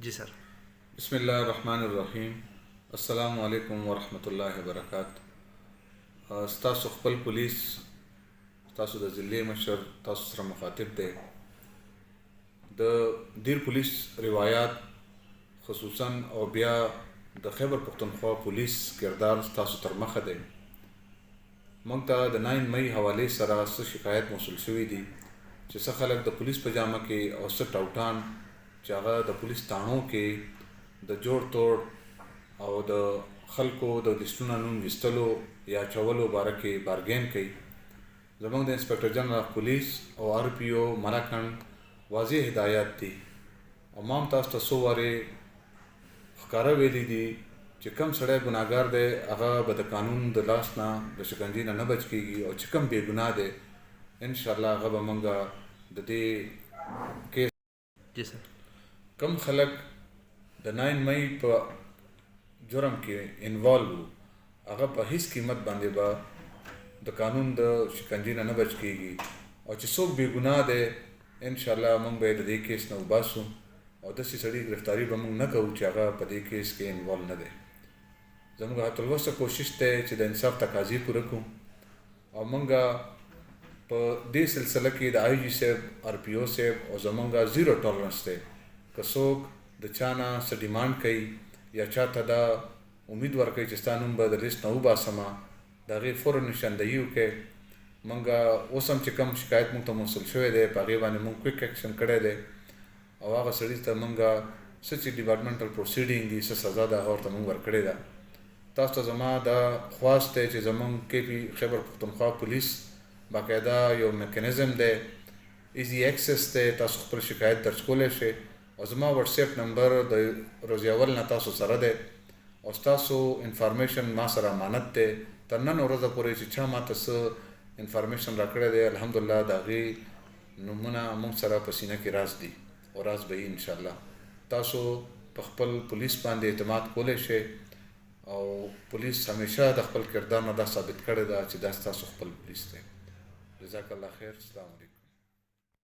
जी सर। बिस्मिल्लाहिर्रहमानिर्रहीम। अस्सलामु अलैकुम वरहमतुल्लाहि वबरकातुहू। स्तासु खपल पुलिस स्तासु द ज़िले मशर तासु सर मुखातिब दे द दीर पुलिस रिवायात खसूसन और बिया द खैबर पख्तूनख्वा पुलिस किरदार स्तासु तर मख दे। मंग ता द 9 मई हवाले सरा स शिकायत मौसूल शवी दी چې څه خلک د پولیس په جامه کې او څه ټوټان چې هغه د پولیس تاڼو کې د جوړ توړ او د خلکو د لیسټونو نوم ویستلو یا چولو باره کې بارګین کوي. زموږ د انسپکټر جنرال اف پولیس او آر پی او مراکن واضح هدایات دي او مام تاسو ته څو وارې ښکاره ویلي دي چې کم سړی ګناهګار دی هغه به د قانون د لاس نه د شکنجې نه بچ کېږي او چې کم بې ګناه دی انشاءالله هغه به موږ د دې کیس जी सर। کم خلک د 9 مئی په جرم کې انوالو وو هغه په هیڅ قیمت باندې به د قانون د شکنجې نه بچ کېږي او چې څوک بې ګناه دی انشاءالله موږ به د دې کیس نه وباسو او داسې سړي ګرفتاري به موږ نه کوو چې هغه په دې کیس کې انوالو نه دی. زموږ حتی الوسه کوشش دی چې د انصاف تقاضې پوره کړو او موږ په دې سلسله کې د آی جي صاحب آر پی او صاحب او زمونږ زیرو ټالرنس دی که څوک د چا نه څه ډیمانډ کوي یا چاته دا امید ورکوي چې ستا نوم به د لیست نه وباسمه د هغې فوراً نشاندهي وکړئ. موږ اوس هم چې کوم شکایت موږ ته موصول شوی دی په هغې باندې موږ کویک ایکشن کړی دی او هغه سړي ته موږ څه چې ډیپارټمنټل پروسیډینګ دي څه سزا ده هغه ورته موږ ورکړې ده. تاسو ته زما دا خواست دی چې زموږ کې پي خیبر پختونخوا پولیس باقاعده یو میکانیزم دی ایزی ایکسس دی تاسو خپل شکایت درج کولی شئ او زما واتساپ نمبر د روز اول نه تاسو سره دی او ستاسو انفارمیشن ما سره امانت دی تر نن ورځه پورې چې چا ماته څه انفارمیشن راکړی دی الحمدلله د هغې نومونه موږ سره په سینه کې راز دي او راز به وي انشاءالله. تاسو په خپل پولیس باندې اعتماد کولی شئ او پولیس همیشه د خپل کردار نه دا ثابت کړی ده چې دا ستاسو خپل پولیس دی. جزاک الله خیر. السلام علیکم.